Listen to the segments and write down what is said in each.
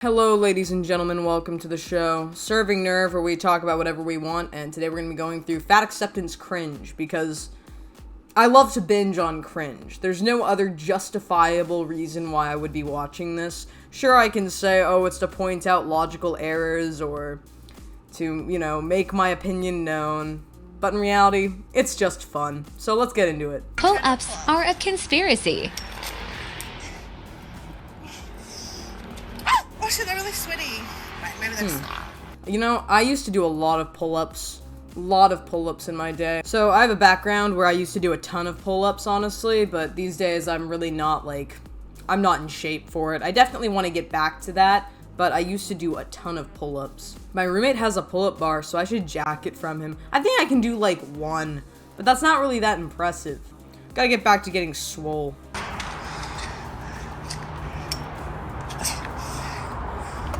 Hello, ladies and gentlemen, welcome to the show, Serving Nerve, where we talk about whatever we want, and today we're going to be going through Fat Acceptance Cringe, because I love to binge on cringe. There's no other justifiable reason why I would be watching this. Sure, I can say, oh, it's to point out logical errors, or to, make my opinion known, but in reality, it's just fun. So let's get into it. Pull-ups are a conspiracy. Oh shit, they're really sweaty. Right, maybe that's... I used to do a lot of pull-ups. In my day. So I have a background where I used to do a ton of pull-ups, honestly, but these days I'm really not, I'm not in shape for it. I definitely want to get back to that, but I used to do a ton of pull-ups. My roommate has a pull-up bar, so I should jack it from him. I think I can do, one, but that's not really that impressive. Gotta get back to getting swole.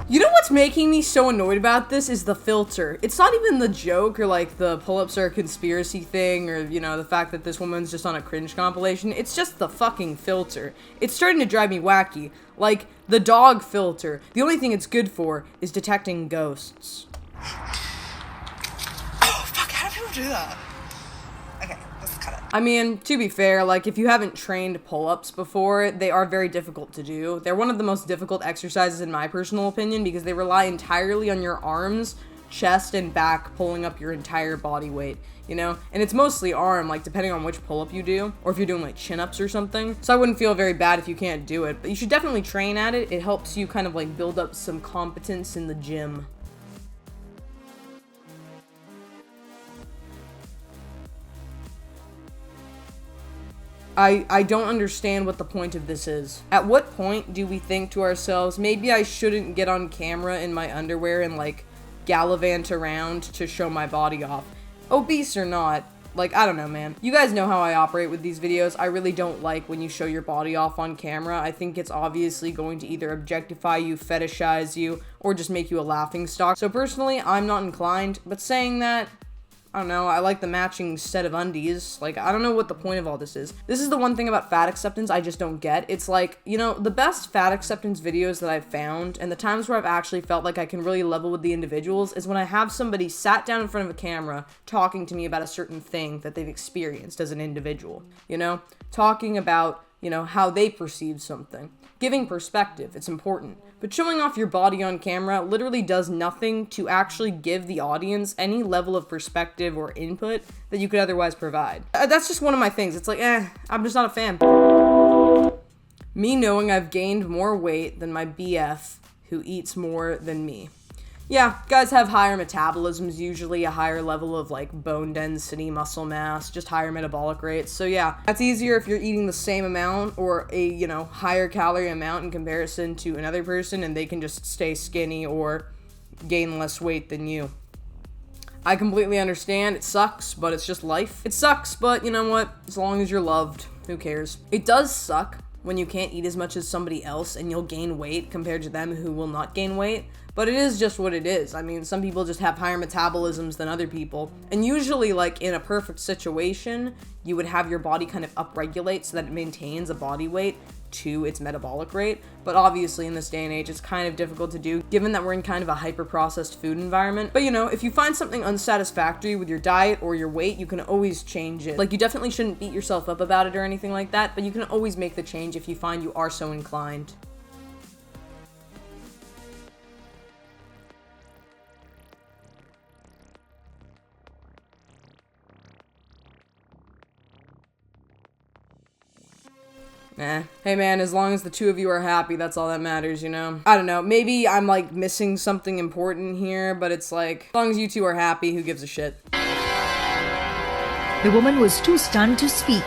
You know what's making me so annoyed about this is the filter. It's not even the joke or the pull-ups are a conspiracy thing or, the fact that this woman's just on a cringe compilation. It's just the fucking filter. It's starting to drive me wacky. Like, the dog filter. The only thing it's good for is detecting ghosts. Oh, fuck, how do people do that? Okay, let's cut it. I mean, to be fair, if you haven't trained pull-ups before, they are very difficult to do. They're one of the most difficult exercises in my personal opinion because they rely entirely on your arms, chest, and back pulling up your entire body weight, And it's mostly arm, depending on which pull-up you do, or if you're doing, chin-ups or something. So I wouldn't feel very bad if you can't do it, but you should definitely train at it. It helps you kind of, build up some competence in the gym. I don't understand what the point of this is. At what point do we think to ourselves, maybe I shouldn't get on camera in my underwear and, gallivant around to show my body off? Obese or not, I don't know, man. You guys know how I operate with these videos. I really don't like when you show your body off on camera. I think it's obviously going to either objectify you, fetishize you, or just make you a laughingstock. So personally, I'm not inclined, but saying that, I don't know, I like the matching set of undies. I don't know what the point of all this is. This is the one thing about fat acceptance I just don't get. It's the best fat acceptance videos that I've found, and the times where I've actually felt like I can really level with the individuals, is when I have somebody sat down in front of a camera talking to me about a certain thing that they've experienced as an individual. Talking about, how they perceive something. Giving perspective, it's important. But showing off your body on camera literally does nothing to actually give the audience any level of perspective or input that you could otherwise provide. That's just one of my things. It's I'm just not a fan. Me knowing I've gained more weight than my BF who eats more than me. Yeah, guys have higher metabolisms, usually a higher level of bone density, muscle mass, just higher metabolic rates. So yeah, that's easier if you're eating the same amount or a, higher calorie amount in comparison to another person and they can just stay skinny or gain less weight than you. I completely understand. It sucks, but it's just life. It sucks, but you know what? As long as you're loved, who cares? It does suck when you can't eat as much as somebody else and you'll gain weight compared to them who will not gain weight. But it is just what it is. I mean, some people just have higher metabolisms than other people. And usually, in a perfect situation, you would have your body kind of upregulate so that it maintains a body weight to its metabolic rate. But obviously, in this day and age, it's kind of difficult to do, given that we're in kind of a hyper-processed food environment. But, if you find something unsatisfactory with your diet or your weight, you can always change it. You definitely shouldn't beat yourself up about it or anything like that, but you can always make the change if you find you are so inclined. Hey man, as long as the two of you are happy, that's all that matters, I don't know, maybe I'm missing something important here, but it's as long as you two are happy, who gives a shit? The woman was too stunned to speak.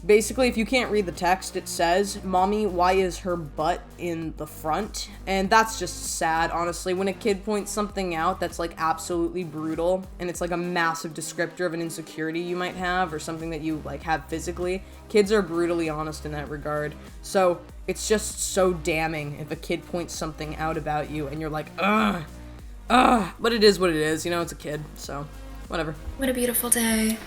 Basically, if you can't read the text, it says, "Mommy, why is her butt in the front?" And that's just sad, honestly. When a kid points something out that's absolutely brutal, and it's a massive descriptor of an insecurity you might have, or something that you have physically, kids are brutally honest in that regard. So it's just so damning if a kid points something out about you and you're ugh, but it is what it is, it's a kid, so whatever. What a beautiful day.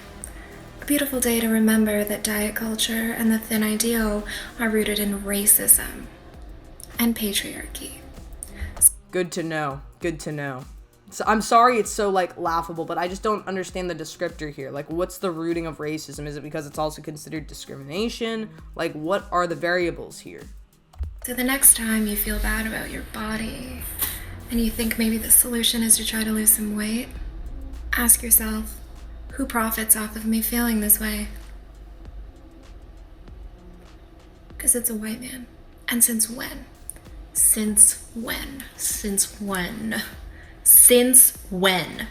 A beautiful day to remember that diet culture and the thin ideal are rooted in racism. and patriarchy. Good to know. Good to know. So I'm sorry it's so, like, laughable, but I just don't understand the descriptor here. Like, what's the rooting of racism? Is it because it's also considered discrimination? Like, what are the variables here? So the next time you feel bad about your body and you think maybe the solution is to try to lose some weight, ask yourself, who profits off of me feeling this way? Because it's a white man. And since when? Since when? Since when? Since when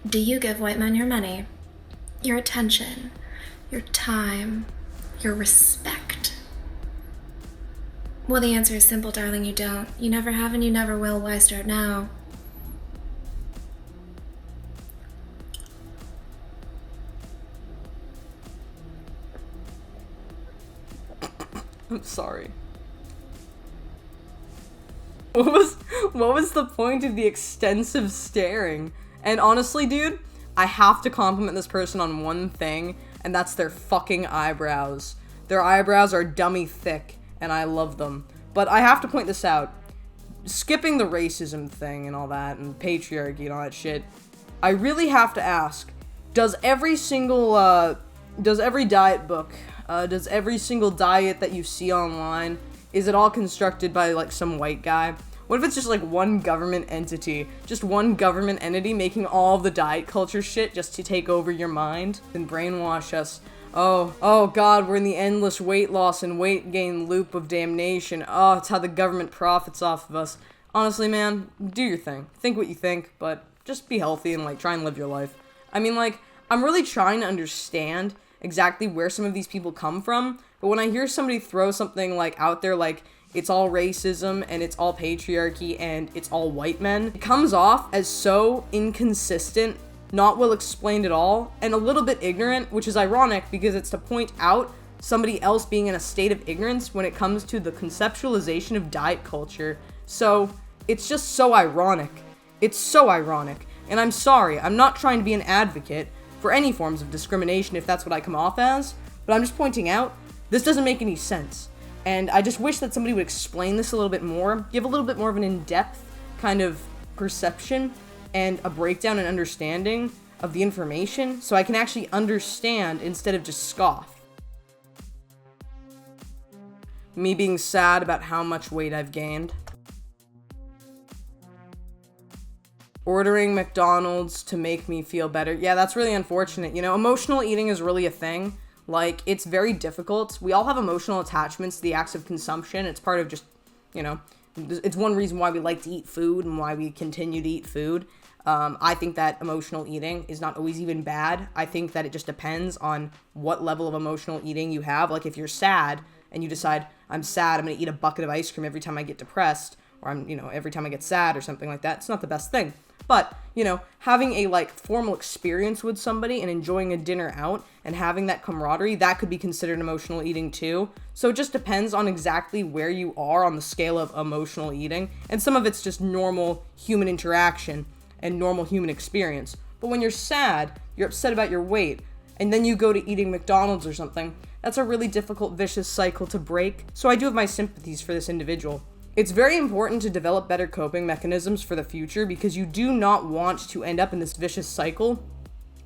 do you give white men your money, your attention, your time, your respect? Well, the answer is simple, darling, you don't. You never have and you never will. Why start now? I'm sorry. What was the point of the extensive staring? And honestly, dude, I have to compliment this person on one thing, and that's their fucking eyebrows. Their eyebrows are dummy thick, and I love them. But I have to point this out. Skipping the racism thing and all that, and patriarchy and all that shit, I really have to ask, does every diet book, does every single diet that you see online, is it all constructed by, like, some white guy? What if it's just, like, one government entity? Just one government entity making all of the diet culture shit just to take over your mind and brainwash us? Oh god, we're in the endless weight loss and weight gain loop of damnation. Oh, it's how the government profits off of us. Honestly, man, do your thing. Think what you think, but just be healthy and, like, try and live your life. I mean, like, I'm really trying to understand exactly where some of these people come from, but when I hear somebody throw something, like, out there, like, it's all racism, and it's all patriarchy, and it's all white men, it comes off as so inconsistent, not well explained at all, and a little bit ignorant, which is ironic because it's to point out somebody else being in a state of ignorance when it comes to the conceptualization of diet culture. So, it's just so ironic. It's so ironic. And I'm sorry, I'm not trying to be an advocate for any forms of discrimination if that's what I come off as, but I'm just pointing out, this doesn't make any sense. And I just wish that somebody would explain this a little bit more, give a little bit more of an in-depth kind of perception and a breakdown and understanding of the information so I can actually understand instead of just scoff. Me being sad about how much weight I've gained. Ordering McDonald's to make me feel better. Yeah, that's really unfortunate. You know, emotional eating is really a thing. Like, it's very difficult. We all have emotional attachments to the acts of consumption. It's part of just, you know, it's one reason why we like to eat food and why we continue to eat food. I think that emotional eating is not always even bad. I think that it just depends on what level of emotional eating you have. Like, if you're sad and you decide, I'm sad, I'm going to eat a bucket of ice cream every time I get depressed, or every time I get sad or something like that, it's not the best thing. But, having a, like, formal experience with somebody and enjoying a dinner out and having that camaraderie, that could be considered emotional eating too. So it just depends on exactly where you are on the scale of emotional eating. And some of it's just normal human interaction and normal human experience. But when you're sad, you're upset about your weight, and then you go to eating McDonald's or something, that's a really difficult, vicious cycle to break. So I do have my sympathies for this individual. It's very important to develop better coping mechanisms for the future because you do not want to end up in this vicious cycle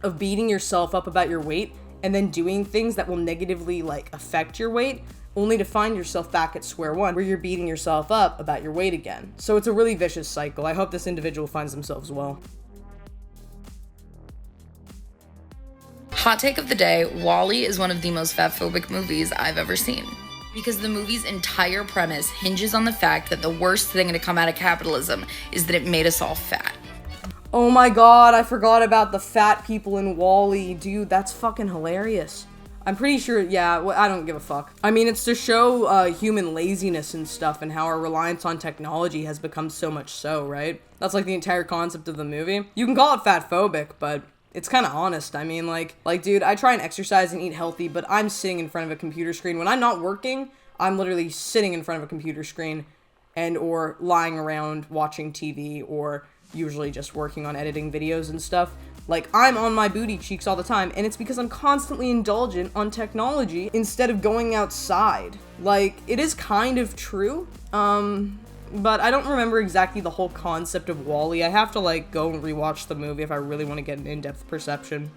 of beating yourself up about your weight and then doing things that will negatively, like, affect your weight, only to find yourself back at square one where you're beating yourself up about your weight again. So it's a really vicious cycle. I hope this individual finds themselves well. Hot take of the day, WALL-E is one of the most fatphobic movies I've ever seen. Because the movie's entire premise hinges on the fact that the worst thing to come out of capitalism is that it made us all fat. Oh my god, I forgot about the fat people in WALL-E. Dude, that's fucking hilarious. I'm pretty sure, I don't give a fuck. I mean, it's to show human laziness and stuff and how our reliance on technology has become so much so, right? That's like the entire concept of the movie. You can call it fatphobic, but it's kind of honest. I mean, like, dude, I try and exercise and eat healthy, but I'm sitting in front of a computer screen. When I'm not working, I'm literally sitting in front of a computer screen or lying around watching TV or usually just working on editing videos and stuff. Like, I'm on my booty cheeks all the time, and it's because I'm constantly indulgent on technology instead of going outside. Like, it is kind of true, but I don't remember exactly the whole concept of WALL-E. I have to, like, go and rewatch the movie if I really want to get an in-depth perception.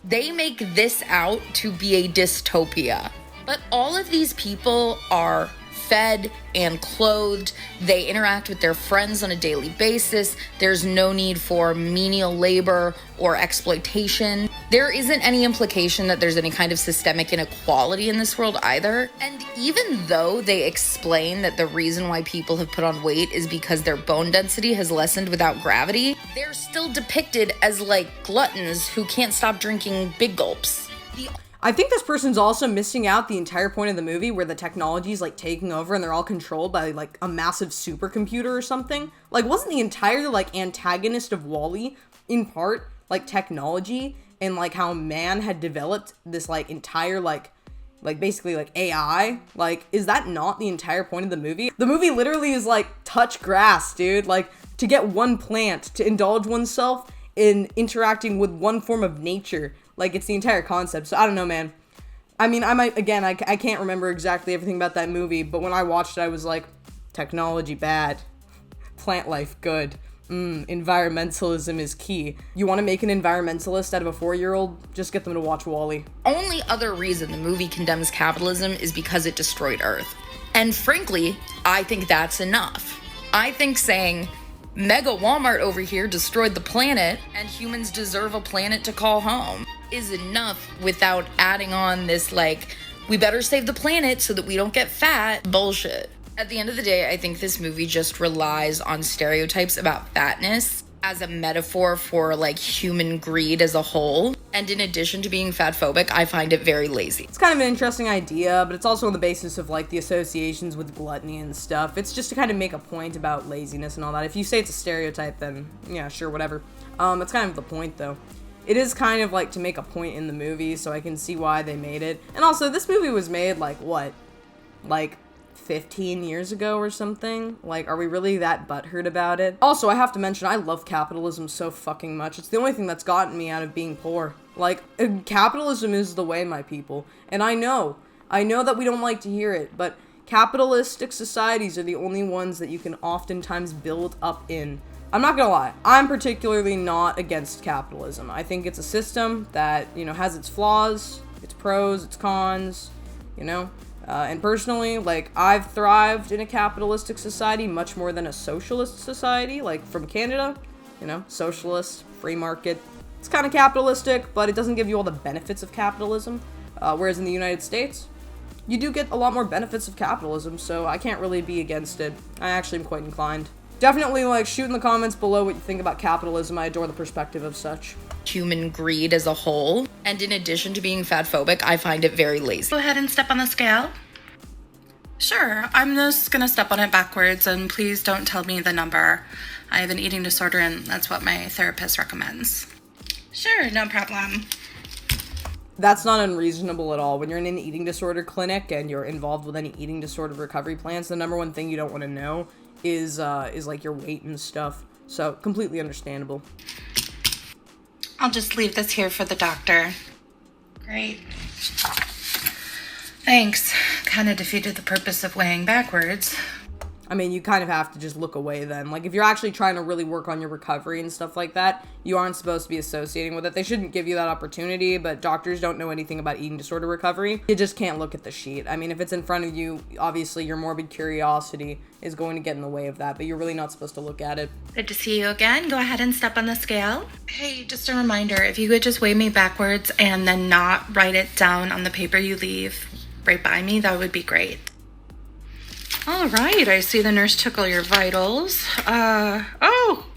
They make this out to be a dystopia, but all of these people are fed and clothed. They interact with their friends on a daily basis. There's no need for menial labor or exploitation. There isn't any implication that there's any kind of systemic inequality in this world either. And even though they explain that the reason why people have put on weight is because their bone density has lessened without gravity, they're still depicted as like gluttons who can't stop drinking big gulps. I think this person's also missing out the entire point of the movie where the technology is, like, taking over and they're all controlled by, like, a massive supercomputer or something. Like, wasn't the entire, like, antagonist of WALL-E, in part, like, technology and, like, how man had developed this, like, entire, like, basically, like, AI? Like, is that not the entire point of the movie? The movie literally is, like, touch grass, dude. Like, to get one plant, to indulge oneself in interacting with one form of nature. Like, it's the entire concept. So, I don't know, man. I mean, I can't remember exactly everything about that movie, but when I watched it, I was like, technology bad. Plant life good. Environmentalism is key. You want to make an environmentalist out of a 4-year-old? Just get them to watch WALL-E. Only other reason the movie condemns capitalism is because it destroyed Earth. And frankly, I think that's enough. I think saying, Mega Walmart over here destroyed the planet and humans deserve a planet to call home is enough without adding on this, like, we better save the planet so that we don't get fat bullshit. At the end of the day, I think this movie just relies on stereotypes about fatness as a metaphor for, like, human greed as a whole. And in addition to being fatphobic, I find it very lazy. It's kind of an interesting idea, but it's also on the basis of, like, the associations with gluttony and stuff. It's just to kind of make a point about laziness and all that. If you say it's a stereotype, then, yeah, sure, whatever. It's kind of the point, though. It is kind of, like, to make a point in the movie, so I can see why they made it. And also, this movie was made, like, what? Like, 15 years ago or something? Like, are we really that butthurt about it? Also, I have to mention, I love capitalism so fucking much. It's the only thing that's gotten me out of being poor. Like, capitalism is the way, my people. And I know that we don't like to hear it, but capitalistic societies are the only ones that you can oftentimes build up in. I'm not gonna lie, I'm particularly not against capitalism. I think it's a system that, you know, has its flaws, its pros, its cons, you know? And personally, like, I've thrived in a capitalistic society much more than a socialist society, like, from Canada, you know, socialist, free market. It's kind of capitalistic, but it doesn't give you all the benefits of capitalism, whereas in the United States, you do get a lot more benefits of capitalism, so I can't really be against it. I actually am quite inclined. Definitely, like, shoot in the comments below what you think about capitalism. I adore the perspective of such. Human greed as a whole. And in addition to being fatphobic, I find it very lazy. Go ahead and step on the scale. Sure, I'm just gonna step on it backwards, and please don't tell me the number. I have an eating disorder, and that's what my therapist recommends. Sure, no problem. That's not unreasonable at all. When you're in an eating disorder clinic and you're involved with any eating disorder recovery plans, the number one thing you don't want to know is like your weight and stuff. So, completely understandable. I'll just leave this here for the doctor. Great. Thanks. Kind of defeated the purpose of weighing backwards. I mean, you kind of have to just look away then. Like, if you're actually trying to really work on your recovery and stuff like that, you aren't supposed to be associating with it. They shouldn't give you that opportunity, but doctors don't know anything about eating disorder recovery. You just can't look at the sheet. I mean, if it's in front of you, obviously your morbid curiosity is going to get in the way of that, but you're really not supposed to look at it. Good to see you again. Go ahead and step on the scale. Hey, just a reminder, if you could just weigh me backwards and then not write it down on the paper you leave right by me, that would be great. All right, I see the nurse took all your vitals. Oh,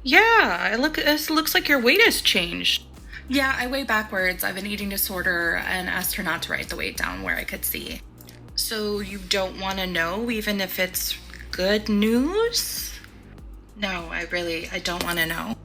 yeah, it looks like your weight has changed. Yeah, I weigh backwards. I have an eating disorder and asked her not to write the weight down where I could see. So you don't want to know, even if it's good news? No, I don't want to know.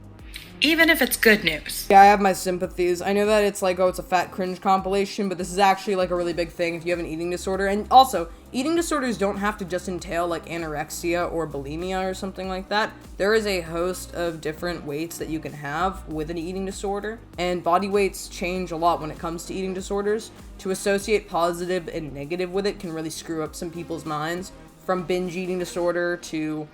Even if it's good news. Yeah, I have my sympathies. I know that it's like, oh, it's a fat cringe compilation, but this is actually like a really big thing if you have an eating disorder. And also, eating disorders don't have to just entail like anorexia or bulimia or something like that. There is a host of different weights that you can have with an eating disorder, and body weights change a lot when it comes to eating disorders. To associate positive and negative with it can really screw up some people's minds, from binge eating disorder to,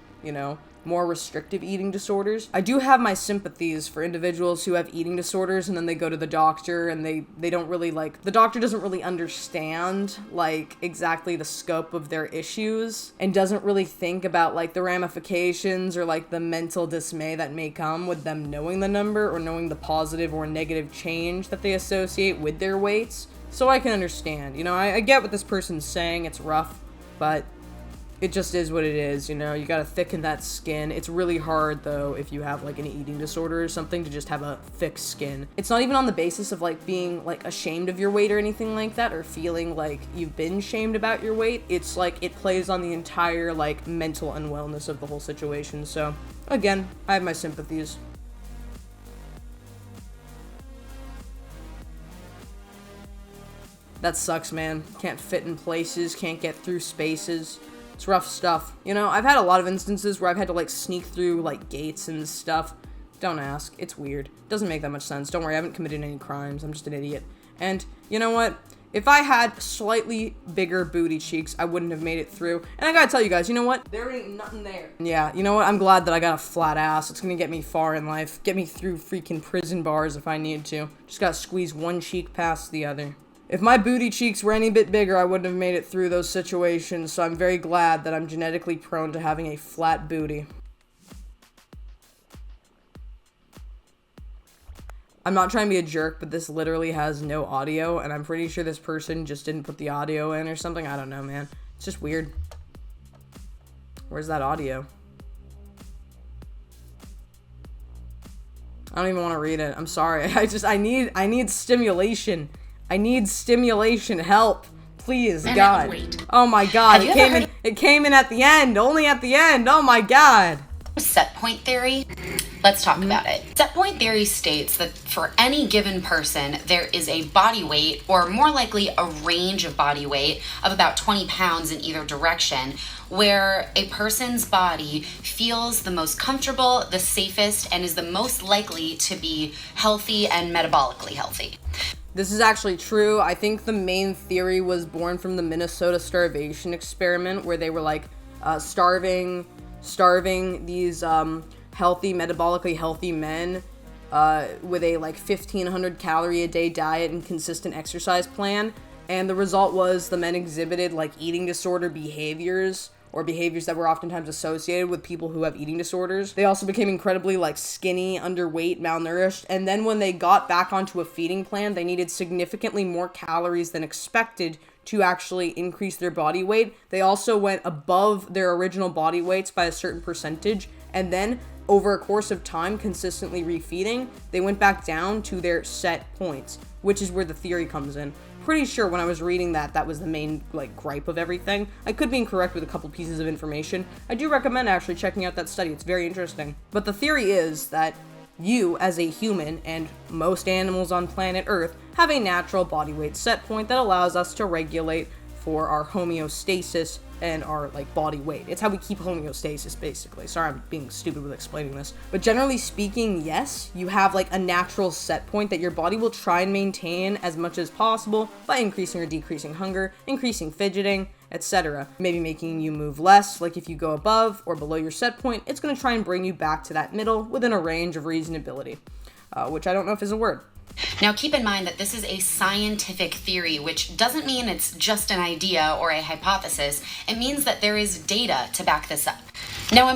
more restrictive eating disorders. I do have my sympathies for individuals who have eating disorders and then they go to the doctor and they don't really the doctor doesn't really understand exactly the scope of their issues and doesn't really think about the ramifications or the mental dismay that may come with them knowing the number or knowing the positive or negative change that they associate with their weights. So I can understand, I get what this person's saying, it's rough, but it just is what it is, you gotta thicken that skin. It's really hard, though, if you have, an eating disorder or something, to just have a thick skin. It's not even on the basis of, being, ashamed of your weight or anything like that, or feeling like you've been shamed about your weight. It's, it plays on the entire, mental unwellness of the whole situation. So, again, I have my sympathies. That sucks, man. Can't fit in places, can't get through spaces. It's rough stuff. I've had a lot of instances where I've had to, sneak through, gates and stuff. Don't ask. It's weird. Doesn't make that much sense. Don't worry, I haven't committed any crimes. I'm just an idiot. And, you know what? If I had slightly bigger booty cheeks, I wouldn't have made it through. And I gotta tell you guys, you know what? There ain't nothing there. Yeah, you know what? I'm glad that I got a flat ass. It's gonna get me far in life. Get me through freaking prison bars if I need to. Just gotta squeeze one cheek past the other. If my booty cheeks were any bit bigger, I wouldn't have made it through those situations, so I'm very glad that I'm genetically prone to having a flat booty. I'm not trying to be a jerk, but this literally has no audio, and I'm pretty sure this person just didn't put the audio in or something. I don't know, man. It's just weird. Where's that audio? I don't even want to read it. I'm sorry. I need stimulation. I need stimulation. Help. Please, God. Wait. Oh my God. It came in at the end. Only at the end. Oh my God. Set point theory. Let's talk about it. Set point theory states that for any given person, there is a body weight, or more likely a range of body weight, of about 20 pounds in either direction, where a person's body feels the most comfortable, the safest, and is the most likely to be healthy and metabolically healthy. This is actually true. I think the main theory was born from the Minnesota starvation experiment, where they were starving these healthy, metabolically healthy men with a 1,500 calorie a day diet and consistent exercise plan. And the result was the men exhibited eating disorder behaviors, or behaviors that were oftentimes associated with people who have eating disorders. They also became incredibly skinny, underweight, malnourished, and then when they got back onto a feeding plan, they needed significantly more calories than expected to actually increase their body weight. They also went above their original body weights by a certain percentage, and then over a course of time, consistently refeeding, they went back down to their set points, which is where the theory comes in. Pretty sure when I was reading that was the main gripe of everything. I could be incorrect with a couple pieces of information. I do recommend actually checking out that study. It's very interesting. But the theory is that you, as a human, and most animals on planet Earth, have a natural body weight set point that allows us to regulate for our homeostasis and our body weight. It's how we keep homeostasis, basically. Sorry, I'm being stupid with explaining this. But generally speaking, yes, you have a natural set point that your body will try and maintain as much as possible by increasing or decreasing hunger, increasing fidgeting, etc. Maybe making you move less, if you go above or below your set point, it's going to try and bring you back to that middle within a range of reasonability, which I don't know if is a word. Now keep in mind that this is a scientific theory, which doesn't mean it's just an idea or a hypothesis. It means that there is data to back this up. Now,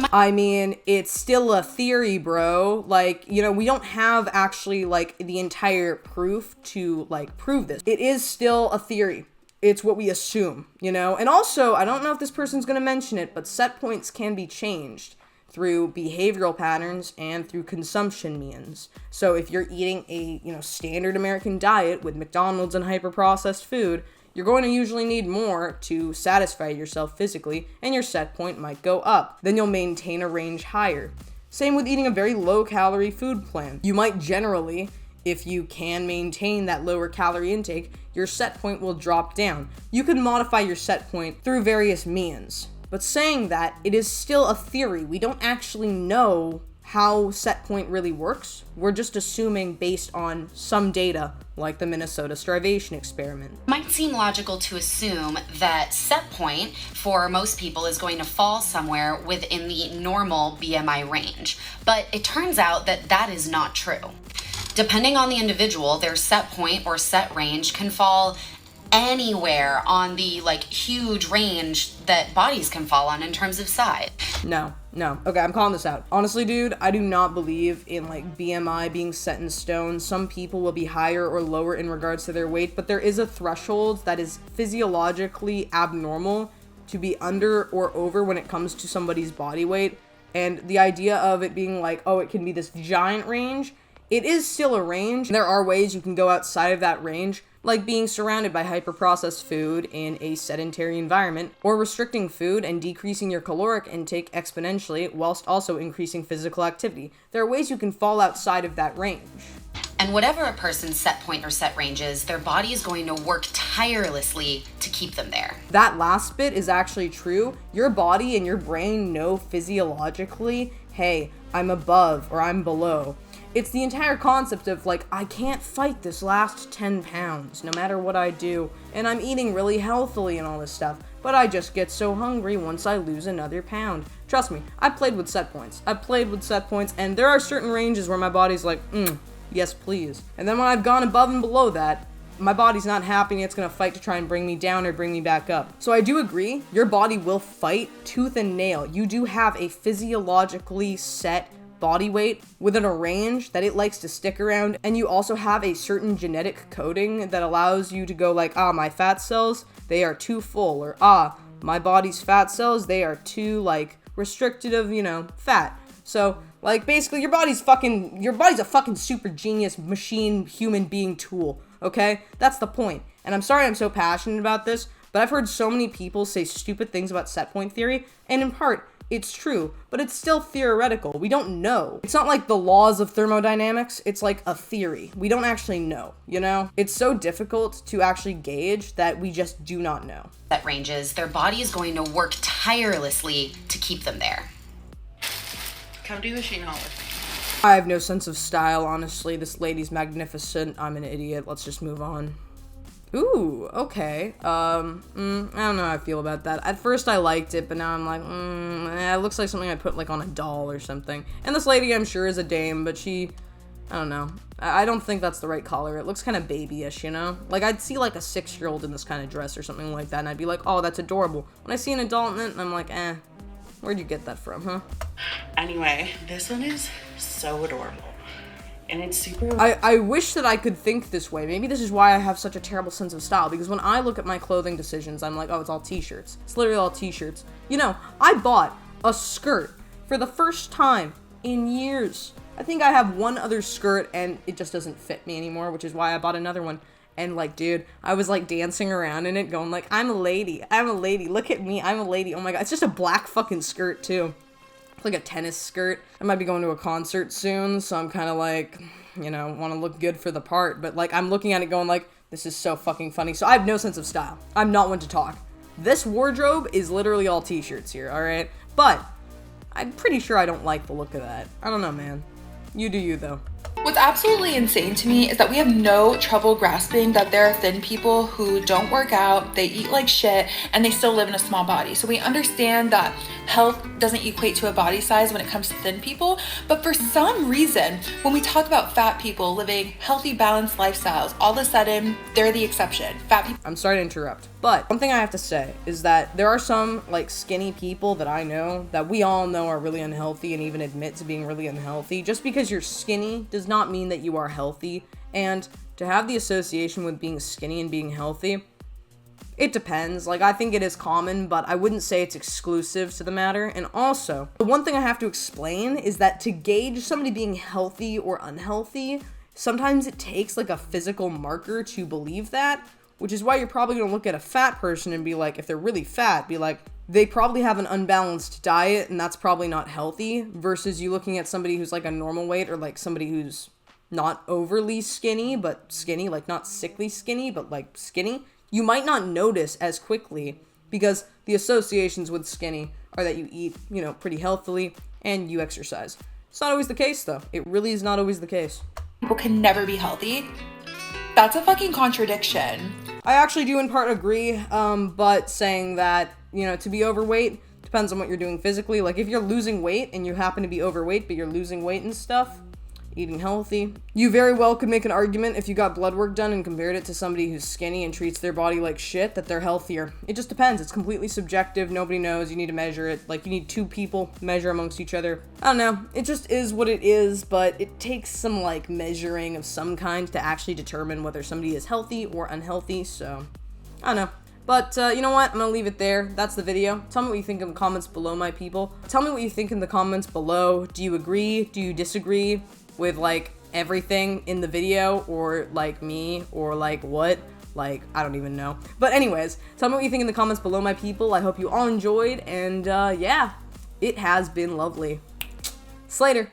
it's still a theory, bro. We don't have actually the entire proof to prove this. It is still a theory. It's what we assume, And also, I don't know if this person's going to mention it, but set points can be changed through behavioral patterns and through consumption means. So if you're eating a, standard American diet with McDonald's and hyper-processed food, you're going to usually need more to satisfy yourself physically, and your set point might go up. Then you'll maintain a range higher. Same with eating a very low-calorie food plan. You might generally if you can maintain that lower calorie intake, your set point will drop down. You can modify your set point through various means. But saying that, it is still a theory. We don't actually know how set point really works. We're just assuming based on some data, like the Minnesota starvation experiment. Might seem logical to assume that set point for most people is going to fall somewhere within the normal BMI range, but it turns out that that is not true. Depending on the individual, their set point or set range can fall anywhere on the huge range that bodies can fall on in terms of size. No. Okay, I'm calling this out. Honestly, dude, I do not believe in BMI being set in stone. Some people will be higher or lower in regards to their weight, but there is a threshold that is physiologically abnormal to be under or over when it comes to somebody's body weight. And the idea of it being it can be this giant range, it is still a range. There are ways you can go outside of that range, like being surrounded by hyper-processed food in a sedentary environment, or restricting food and decreasing your caloric intake exponentially whilst also increasing physical activity. There are ways you can fall outside of that range. And whatever a person's set point or set range is, their body is going to work tirelessly to keep them there. That last bit is actually true. Your body and your brain know physiologically, hey, I'm above or I'm below. It's the entire concept of I can't fight this last 10 pounds no matter what I do, and I'm eating really healthily and all this stuff, but I just get so hungry once I lose another pound. Trust me, I've played with set points, and there are certain ranges where my body's yes please. And then when I've gone above and below that, my body's not happy and it's gonna fight to try and bring me down or bring me back up. So I do agree, your body will fight tooth and nail. You do have a physiologically set body weight within a range that it likes to stick around, and you also have a certain genetic coding that allows you to go my fat cells, they are too full, or my body's fat cells, they are too restricted of fat. So basically your body's a fucking super genius machine human being tool, okay? That's the point. And I'm sorry I'm so passionate about this, but I've heard so many people say stupid things about set point theory, and in part it's true, but it's still theoretical. We don't know. It's not like the laws of thermodynamics. It's like a theory. We don't actually know, It's so difficult to actually gauge that we just do not know. Set ranges, their body is going to work tirelessly to keep them there. Come do the Shein haul with me. I have no sense of style, honestly. This lady's magnificent. I'm an idiot. Let's just move on. Ooh, okay. I don't know how I feel about that. At first I liked it, but now I'm it looks like something I put on a doll or something. And this lady I'm sure is a dame, but I don't know. I don't think that's the right color. It looks kind of babyish, I'd see a 6-year-old in this kind of dress or something like that, and I'd be like, oh, that's adorable. When I see an adult in it, I'm like, where'd you get that from, huh? Anyway, this one is so adorable. And it's super... I wish that I could think this way. Maybe this is why I have such a terrible sense of style, because when I look at my clothing decisions, I'm like, oh, it's all t-shirts. It's literally all t-shirts. I bought a skirt for the first time in years. I think I have one other skirt, and it just doesn't fit me anymore, which is why I bought another one. And dude, I was dancing around in it, going I'm a lady, look at me, I'm a lady. Oh my god, it's just a black fucking skirt, too. A tennis skirt. I might be going to a concert soon, so I'm kind of want to look good for the part, but I'm looking at it going this is so fucking funny. So I have no sense of style. I'm not one to talk. This wardrobe is literally all t-shirts here, alright? But I'm pretty sure I don't like the look of that. I don't know, man. You do you, though. What's absolutely insane to me is that we have no trouble grasping that there are thin people who don't work out, they eat like shit, and they still live in a small body. So we understand that health doesn't equate to a body size when it comes to thin people, but for some reason, when we talk about fat people living healthy, balanced lifestyles, all of a sudden, they're the exception. Fat people... I'm sorry to interrupt, but one thing I have to say is that there are some, skinny people that I know, that we all know are really unhealthy and even admit to being really unhealthy. Just because you're skinny does not mean that you are healthy, and to have the association with being skinny and being healthy, it depends. I think it is common, but I wouldn't say it's exclusive to the matter. And also, the one thing I have to explain is that to gauge somebody being healthy or unhealthy, sometimes it takes a physical marker to believe that, which is why you're probably going to look at a fat person and be if they're really fat, be they probably have an unbalanced diet and that's probably not healthy, versus you looking at somebody who's a normal weight, or somebody who's not overly skinny, but skinny, like not sickly skinny, but like skinny, you might not notice as quickly because the associations with skinny are that you eat, pretty healthily and you exercise. It's not always the case though. It really is not always the case. People can never be healthy. That's a fucking contradiction. I actually do in part agree, but saying that, to be overweight depends on what you're doing physically. Like if you're losing weight and you happen to be overweight, but you're losing weight and stuff, eating healthy, you very well could make an argument if you got blood work done and compared it to somebody who's skinny and treats their body like shit that they're healthier. It just depends. It's completely subjective. Nobody knows. You need to measure it. Like you need two people measure amongst each other. I don't know. It just is what it is, but it takes some like measuring of some kind to actually determine whether somebody is healthy or unhealthy. So I don't know. But you know what? I'm gonna leave it there. That's the video. Tell me what you think in the comments below, my people. Tell me what you think in the comments below. Do you agree? Do you disagree with like everything in the video, or like me, or like what? Like, I don't even know. But anyways, tell me what you think in the comments below, my people. I hope you all enjoyed, and yeah, it has been lovely. Slater.